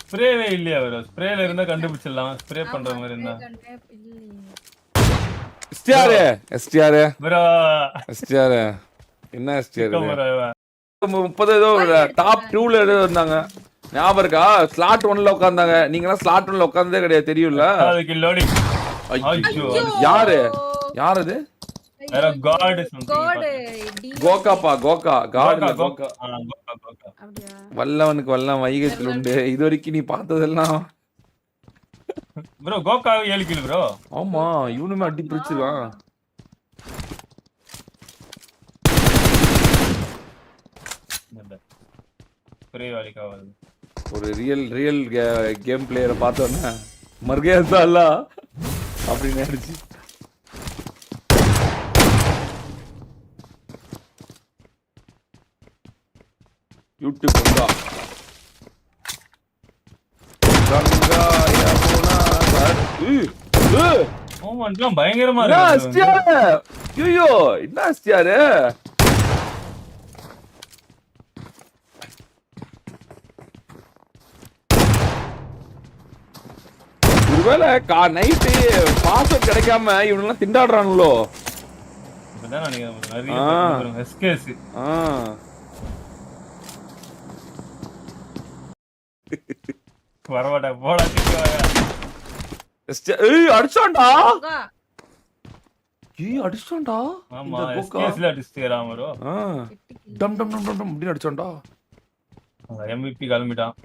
ஸ்ப்ரேவே இல்லையா ப்ரோ? ஸ்ப்ரேல இருந்தா கண்டுபிடிச்சிடலாம். ஸ்ப்ரே பண்ற மாதிரி இருந்தா. STR STR ப்ரோ STR என்ன STR சிக்கம் இது? ப்ரோ இவன். 30 ஏதோ டாப் 2ல ஏதோ இருந்தாங்க. ஞாபகம் இருக்கா? ஸ்லாட் 1ல உட்கார்ந்தாங்க. நீங்கலாம் ஸ்லாட் 1ல உட்கார்ந்ததே கிடையாது தெரியும்ல? அதுக்கு லோடிங். ஐயோ யாரு? யார் அது? வேற காட் சம்திங் கோட் கோகாப்பா கோகா காட்ல கோகா. கோகா. அப்படியா? வல்லவனுக்கு வல்லம் வைகத்தில் உண்டு. இது வரைக்கும் நீ பார்த்ததெல்லாம் ப்ரோ கோகா 7 கிலோ ப்ரோ. ஆமா இவனுமே அடி பிடிச்சிருக்கான். ஸ்ப்ரே வாலிக்கா வருது. ஒரு ரியல் கேம் பிளேயரை பார்த்தோன்னே மர்கையா அல்ல அப்படின்னு ஆயிடுச்சு. யூடியூப் வந்தா கங்கா யமுனா மூமெண்ட்லாம் பயங்கரமா என்ன இருக்கு. STR? ஐயோ என்ன STR? ஒருவேளை நைட்டு பாஸ்வேர்ட் கிடைக்காம இவனெல்லாம் திண்டாடுறானுங்களோ? இப்பதான் நினைக்கிறேன் நிறைய எஸ்கேஸ். வரமாட்டா போடா ஏய் அடிச்சான்டா. கோகா. ஏய் அடிச்சான்டா. ஆமா எஸ்கேஸ்ல அடிச்சிட்டேராம் ப்ரோ. டம் டம் டம் டம் டம் அப்படி அடிச்சான்டா. MVP கிளம்பிட்டான்.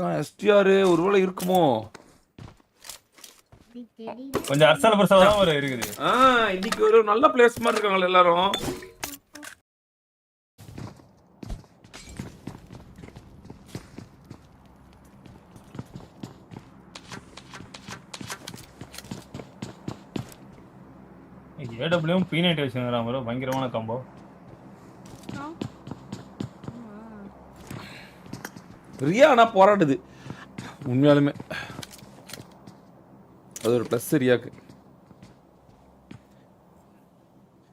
நான் STR ஒருவேளை இருக்குமோ? கொஞ்சம் அரசால பிரசாதம் தான் ஒரு இருக்குது. இன்னைக்கு ஒரு நல்ல பிளேஸ் மாதிரி இருக்காங்க எல்லாரும். AWM P90 வச்சுங்கறான் ப்ரோ. பயங்கரமான காம்போ. ரியானா போராடுது உண்மையாலுமே. அது ஒரு பிளஸ் ரியாக்கு.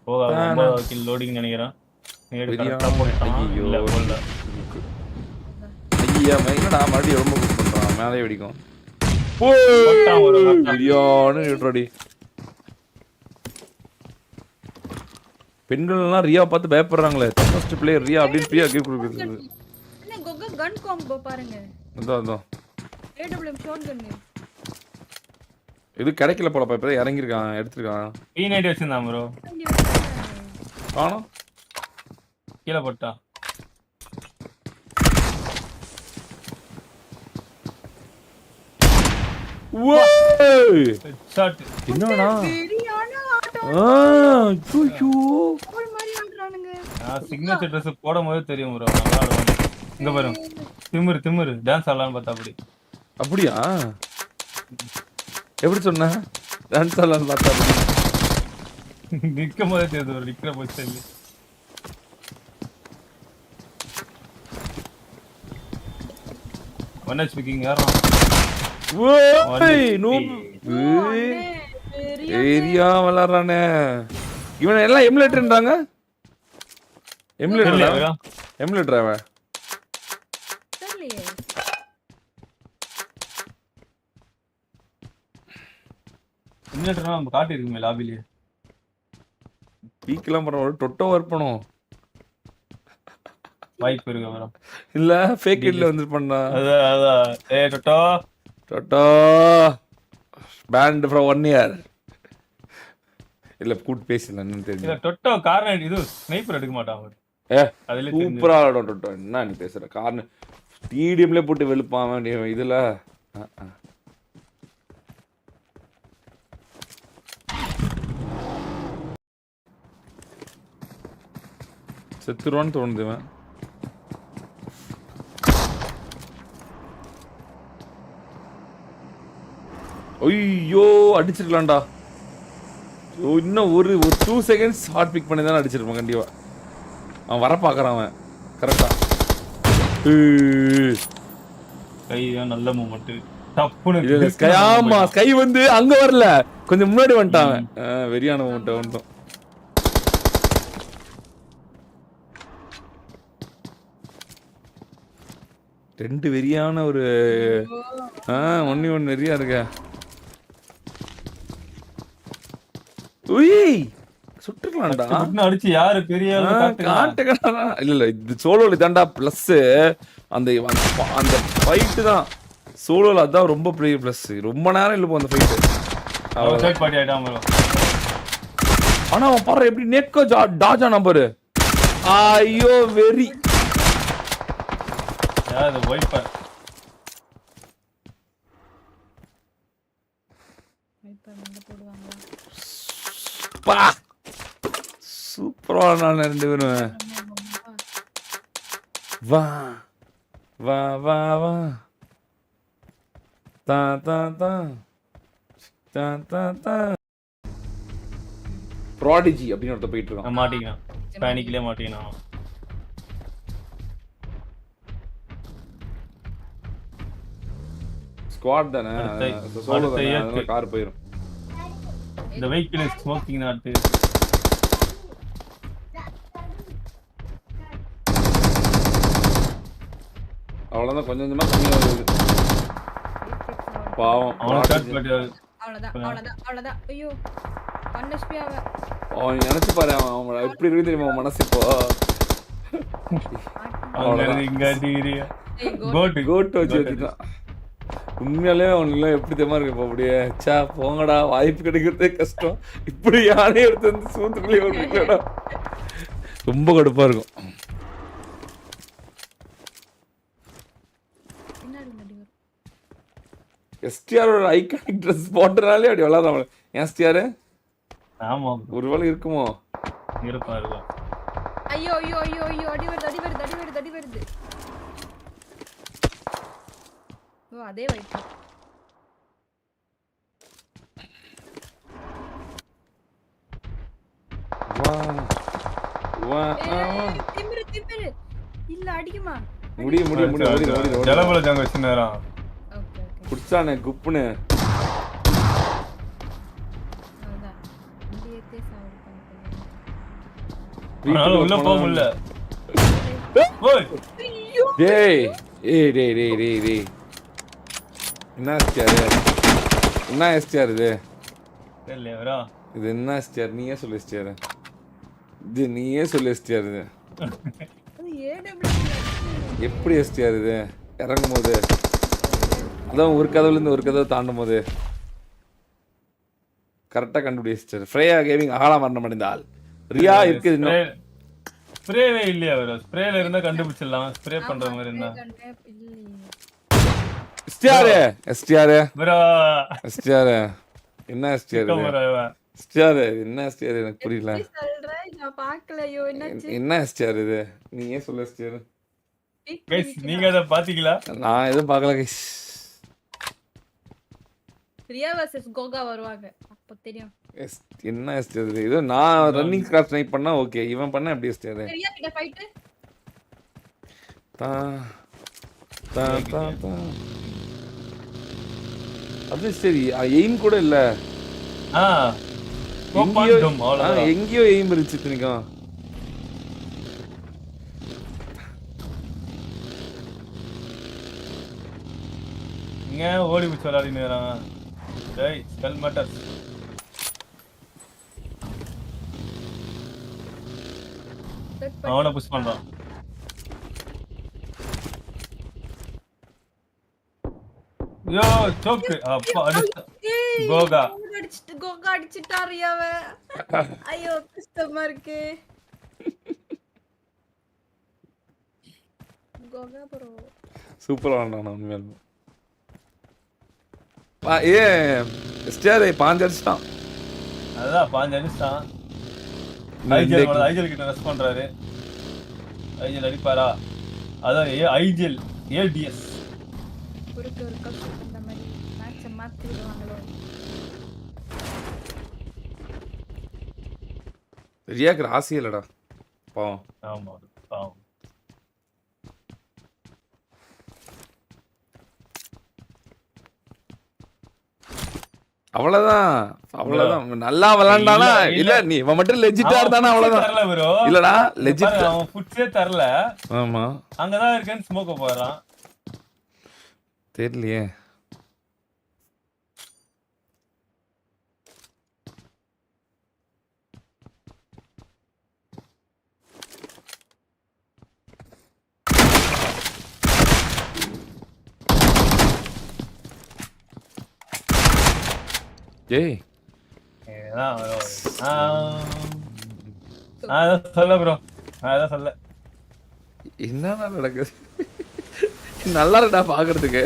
போக கில் லோடிங் நினைக்கிறேன். நேடு கரெக்ட்டா போட்டான். இல்ல போடல. ஐயா என்னடா மறுபடியும் ரொம்ப புஷ் பண்றான். மேலே வெடிக்கும். போட்டான் ஒரு ரியான்னு நிட்றடி. பெண்கள் எல்லாம் ரியா பார்த்து பயப்படுறாங்களே. ஃபர்ஸ்ட் பிளேயர் ரியா அப்படின்னு பிரியா கிஃப்ட் கொடுக்குறது. என்ன கோகா கன் காம்போ பாருங்க. அதான் AWM ஷாட் கன். இது கிடைக்கல போல இப்ப இறங்கி இருக்கான் எடுத்துட்டான். P90 வச்சிருந்தான் ப்ரோ. காணோம். கீழ போட்டான். ஓய் ஷாட். என்னடா? சரியான ஆட்டம். ஐயோ கோல் மாதிரி ஆடுறானுங்க. சிக்னேச்சர் Dress போடும்போது தெரியும் ப்ரோ. நல்லா ஆடுவான். இங்க பாருங்க. திமிரு டான்ஸ் ஆடலாம்னு பார்த்தா அப்படி. அப்படியா? எப்படி சொன்ன? டான்ஸ் ஆடலாம்னு பார்த்தா அப்படி. நிக்கும் போதே தெரியுது ஒரு நிக்கிற பொசிஷன்ல. ஒன் ஹெச் பிக்கிங் யாரா? ஓய் நோ ஏரியா வளரானே. இவன் எல்லாம் எமுலேட்டர்ன்றாங்க. எமுலேட்டரா? எமுலேட்டரா அவன்? தெரியலையே. எமுலேட்டர்னா நம்ம காட்டி இருக்குமே லாபிலே. பீக்லாம் பண்ண ஒரு டொட்டோ வரப்பணும். வாய்ப்பு இருக்கு ப்ரோ. இல்ல ஃபேக் ஐடில வந்து பண்ணா. அதான் ஏய் டொட்டோ பேண்ட் ஃப்ரம் 1 இயர். இல்ல கூட் பேசலன்னு தெரியும். இல்ல டொட்டோ கார்னர் இது ஸ்னைப்பர் எடுக்க மாட்டான் அவர். அதுல சூப்பரா ஆடும் டொட்டோ. என்ன நீ பேசுற? கார்னர் ஸ்டேடியம்ல போட்டு வெளுப்பான் இதுல. செத்துருவான்னு தோணுது இவன். ஐயோ அடிச்சிருக்கலாம்டா. இன்னும் ஒரு 2 செகண்ட்ஸ் ஹார்ட் பிக் பண்ணி தானே அடிச்சிருப்பான் கண்டிப்பா. அவன் வர பாக்குறான் அவன் கரெக்டா. கை நல்ல மூமெண்ட். டப்புனு இல்ல ஸ்கை. ஆமா ஸ்கை வந்து அங்க வரல, கொஞ்சம் முன்னாடி வந்துட்டான் அவன். வெரியான மூமெண்ட் வந்துட்டான். 2 வெறியான ஒரு ஒண்ணு வெறியா இருக்க. உய் சுட்டுக்கலாம்டா. அடிச்சு யாரு பெரிய ஆளு காட்டுங்க. காட்டுக்கடா. இல்ல இது சோலோல தான்டா பிளஸ். அந்த அந்த ஃபைட் தான் சோலோல, அதான் ரொம்ப பெரிய பிளஸ். ரொம்ப நேரம் இல்ல போ அந்த ஃபைட். அவன் சைட் பார்ட்டி ஆயிட்டான் bro. ஆனா அவன் பாரு எப்படி நேக்கோ டாஜா நம்பர். ஐயோ வெரி. யாரு வைப்பர்? வைப்பர் வந்து போடுவாங்க. பா சூப்பரா நான் 2 பேரும். வா வா வா வா தா தா தா தா தா தா. ப்ராடிஜி அப்படின்னு ஒருத்த போயிட்டு இருக்கான். மாட்டிக்கிறான். பேனிக்லயே மாட்டிக்கிறான். ஸ்குவாட் தானே, சோலோ தானே, கார் போயிடும். The vehicle is smoking not. அவ்வளவுதான், கொஞ்சம் கொஞ்சமா கம்மியா வருது. பாவம் அவன் ஷாட் பட் அவ்வளவுதான். ஐயோ 1 HP அவன் நினைச்சு பாரு, அவன் எப்படி இருக்கு தெரியுமா மனசு இப்போ. இங்க அடிக்கிறியா? கோட் வச்சுட்டான். உண்மையாலே அவனுக்கு எப்படி தெரியுமா இருக்கு இப்போ. அப்படியே சா போங்கடா, வாய்ப்பு கிடைக்கிறதே கஷ்டம், இப்படி யாரே எடுத்து வந்து சூத்துக்குள்ளே வருவீங்களா. ரொம்ப கடுப்பா இருக்கும். எஸ்டிஆரோட ஐகானிக் ட்ரெஸ் போட்டனாலே அப்படி விளாட்றாங்க. ஏன் எஸ்டிஆர்? ஆமா ஒருவேளை இருக்குமோ? இருப்பாரு. ஐயோ ஐயோ ஐயோ ஐயோ அடி வருது. ஓ அதே வைப்பர். வா திமிரு இல்ல அடிக்குமா? முடி ஜலபல ஜங்க வச்சினாரா. ஓகே குடிச்சானே குப்புனு. அதான் முடியத்தே சாவு பண்ணிட்டேன். ஆனாலும் உள்ள போக முடியல. ஓய் டேய் டேய் என்ன எஸ்டிஆர் இது? தெரியலடா. இது என்ன எஸ்டிஆர்? நீயே சொல்லு எஸ்டிஆர். இது அது ஏடபிள்யூ எப்படி எஸ்டிஆர் இது? இறங்கும் போது அதான் ஒரு கதவுல இருந்து ஒரு கதவை தாண்டும் போது கரெக்டா கண்டுபிடி எஸ்டிஆர். ஃப்ரேயா கேமிங் அகால மரணம் அடைந்தால் ரியா இருக்குது. இன்னும் ஸ்ப்ரேவே இல்லையா bro? ஸ்ப்ரேல இருந்தா கண்டுபிடிச்சிடலாம். ஸ்ப்ரே பண்ற மாதிரி இருந்தா. எஸ்டிஆர் bro என்ன எஸ்டிஆர்? என்ன எஸ்டிஆர் எனக்கு புரியல. சொல்றேன் நான் பார்க்கலையோ. என்ன எஸ்டிஆர் இது? நீயே சொல்லு எஸ்டிஆர். गाइस நீங்க அத பாத்தீங்களா? நான் எதுவும் பார்க்கல गाइस. ரியா vs கோகா வருவாங்க அப்ப தெரியும். என்ன எஸ்டிஆர் இது? இது நான் ரன்னிங் கிராஸ் ட்ரை பண்ணா ஓகே, இவன் பண்ணா எப்படி எஸ்டிஆர்? ரியா கிட்ட ஃபைட். தா தா தா தா. அது சரி, எய்ம் கூட இல்ல. எங்கேயோ எய்ம் இருந்துச்சு தினிக்கும். இங்க ஓடி போய் விளையாடின்னு வரான். டேய் ஸ்கல் மேட்டர். அவனை புஷ் பண்றான். யோ சோக்கு அப்பா அடிச்ச கோகா அடிச்சிட்டா ரியாவ. ஐயோ கஷ்டமா இருக்கு. கோகா ப்ரோ சூப்பரா ஆடுனான் உண்மையாலுமே. எஸ்டிஆர் பாஞ்சடிச்சிட்டான். அதான் பாஞ்சடிச்சிட்டான். ஐஜல் கிட்ட ரெஸ்ட் பண்றாரு. ஐஜல் அடிப்பாரா? அதான் ஐஜல் ஏடிஎஸ் ஒரு கப் இந்த மாதிரி மேட்ச் மாத்தி விடுவாங்களோ. ரியாக்கு ராசி இல்லடா பாவம். ஆமா பாவம். அவ்வளவுதான் நல்லா விளையாண்டானா இல்ல, நீ இவன் மட்டும் லெஜிட்டா இருந்தானா அவ்வளவுதான். இல்லடா லெஜிட் அவன் ஃபுட்ஸே தரல. ஆமா அங்கதான் இருக்கேன்னு ஸ்மோக்க போறான். தெரியலையே. ஏய் இதுதான் வரும். நான் அதான் சொல்ல ப்ரோ, நான் அதான் சொல்ல. என்னடா நடக்குது? நல்லா இருக்கா பாக்குறதுக்கு.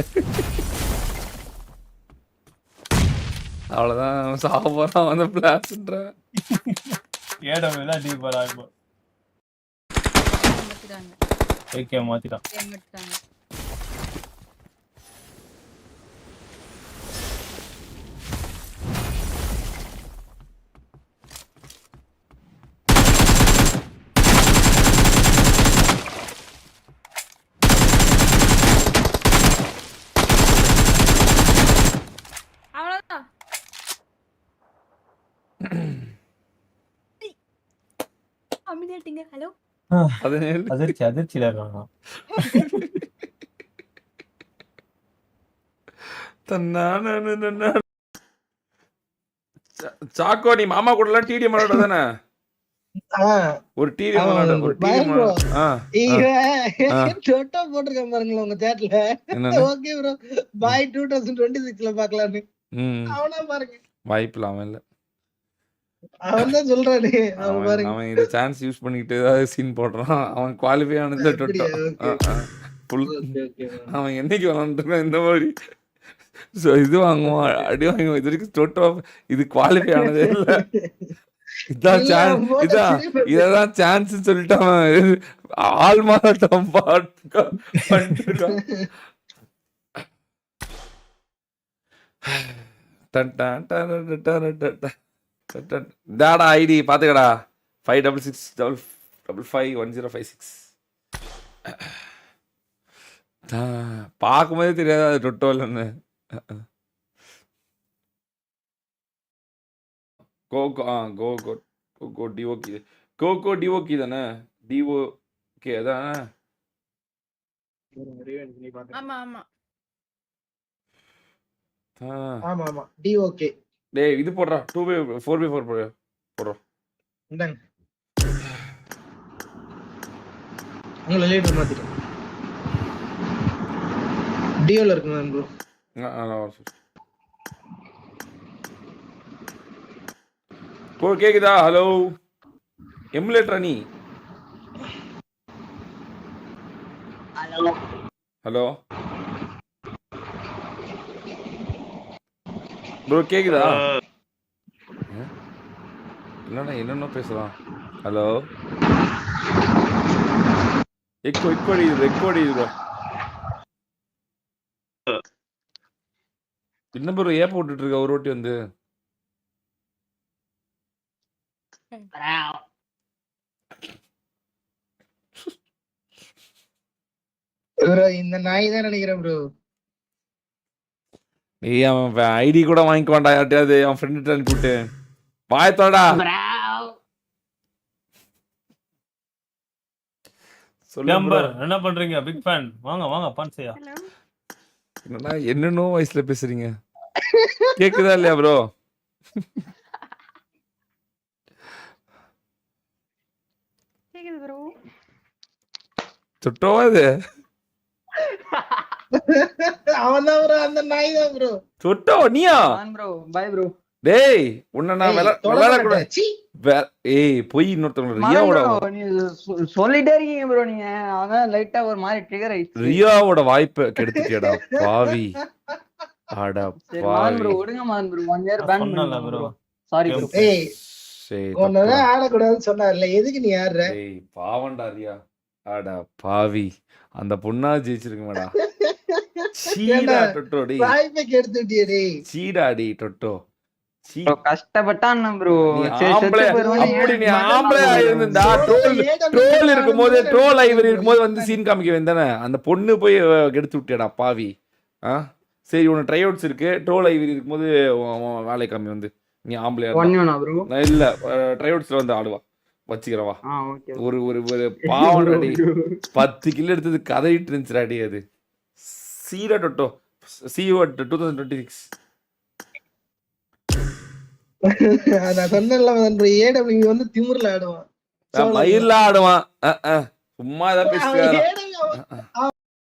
அவ்வளவுதான் சாக போறான் வந்து பிளாஸ்ன்ற. ஏடபிள்யூ தான் டீப் வரா இப்போ. மாத்திட்டாங்க. ஏகே மாத்திட்டான். ஏமாத்திட்டாங்க. அவ்வளவுதான். அமைதியாட்டிங்க. ஹலோ. அதிர்ச்சி அதிர்ச்சியில இருக்காங்க. சாக்கோ நீ மாமா கூட எல்லாம் டிடிஎம் விளையாட தானே? ஒரு டிடிஎம் விளையாட ஒரு டிடிஎம் டொட்டோ போட்டிருக்கேன் பாருங்களேன் உங்க சேட்ல. ஓகே ப்ரோ பை 2026ல பார்க்கலாம்னு. அவனா பாருங்க வாய்ப்பில்ல அவன் இல்ல. அவன் தான் சொல்றானே. அவன் பாருங்க அவன் இந்த சான்ஸ் யூஸ் பண்ணிக்கிட்டு ஏதாவது சீன் போடுறான். அவன் குவாலிஃபை ஆனது டொட்டோ. அவன் என்னைக்கு விளாண்டுருக்கான் இந்த மாதிரி இது வாங்குவான் அடி வாங்குவான். இது வரைக்கும் டொட்டோ இது குவாலிஃபை ஆனதே இல்லை. இதான் சான்ஸ், இதான் சான்ஸ் சொல்லிட்டு அவன் ஆள் மாறாட்டம் பண்ணிருக்கான். தாடா ஐடி பாத்துக்கடா 5665551056. பார்க்கும்போதே தெரியாது அது டொட்டோ இல்லைன்னு. கோகோ டிஓகி கோகோ டிஓகி தானே? டிஓகே அதான். ஆமா ஆமா ஆமா ஆமா டி ஓகே. டேய் இது போடுறா 4x4 போடுறோம். இந்தாங்க உங்களை லீடர் மாத்திட்டேன். டியோல இருக்குங்க ப்ரோ. போ கேக்குதா? ஹலோ எமுலேட்டரா நீ? ஹலோ ப்ரோ கேக்குதா? என்னடா என்னென்ன பேசலாம். ஹலோ எக்கோ அடிக்குது. என்ன ப்ரோ ஏன் போட்டுட்டு இருக்க ஒரு வாட்டி வந்து? ப்ரோ இந்த நாய் தான் நினைக்கிறேன் ப்ரோ. ஏய் அவன் ஐடி கூட வாங்கிக்க வேண்டாம் யார்ட்டையாவது அவன் ஃப்ரெண்ட் அனுப்பிவிட்டு வாயத்தோடா என்ன பண்றீங்க? Big fan. வாங்க பான்சையா. ஹலோ. என்னன்னோ வயசுல பேசுறீங்க. கேக்குதா இல்லையா ப்ரோ? கேக்குது ப்ரோ. சுட்டோவா இது? அவன் தான் ப்ரோ அந்த நாய் தான் ப்ரோ. சுட்டோ நீயா? Bro bye bro. டேய் உன்னை நான் விளையாட கூட. ஏய் போய் இன்னொருத்தவங்க ரியாவோட நீ சொல்லிட்டே இருக்கீங்க ப்ரோ நீங்க. அதான் லைட்டா ஒரு மாதிரி ட்ரிகர் ஆயிடுச்சு. ரியாவோட வாய்ப்பை கெடுத்துட்டியடா பாவி. ஆடா சரி பாவி. மான் ப்ரோ விடுங்க மான் ப்ரோ 1 இயர் பேன் பண்ணல ப்ரோ. Sorry bro. ஏய் சரி ஒன்னதான் ஆடக்கூடாதுன்னு சொன்னார்ல, எதுக்கு நீ ஆடுற? ஏய் பாவண்டா ரியா. ஆடா பாவி. அந்த பொண்ணா ஜெயிச்சிருக்குமாடா. சீடா டொட்டோ டேய். வாய்ப்பை கெடுத்து விட்டியே டேய். சீடா டேய் டொட்டோ. சீ கஷ்டப்பட்டான் ப்ரோ. ஆம்பளை அப்படி நீ ஆம்பளை ஆயிருந்தா ட்ரோல் இருக்கும்போது ட்ரோல் ஐவர் இருக்கும்போது வந்து சீன் காமிக்க வேண்டானே. அந்த பொண்ணு போய் கெடுத்து விட்டியடா பாவி. சரி உனக்கு ட்ரை அவுட்ஸ் இருக்கு. ட்ரோல் ஐவர் இருக்கும்போது வேலை காமி வந்து நீ ஆம்பளையா ப்ரோ. இல்ல ட்ரை அவுட்ஸ்ல வந்து ஆடுவா வச்சுக்கிறவா. ஓகே. ஒரு ஒரு பாவம்டாடி 10 கிலோ எடுத்தது கதையிட்டு இருந்துச்சுடாடி. அது சீடா டொட்டோ see you at 2026. நான் சொன்னேன்ல ப்ரோ, ஏடபிள்யூ வந்து திமிர்ல ஆடுவான். மயிர்ல ஆடுவான். சும்மா ஏதாவது அவன் பேசிட்டு AW அவன்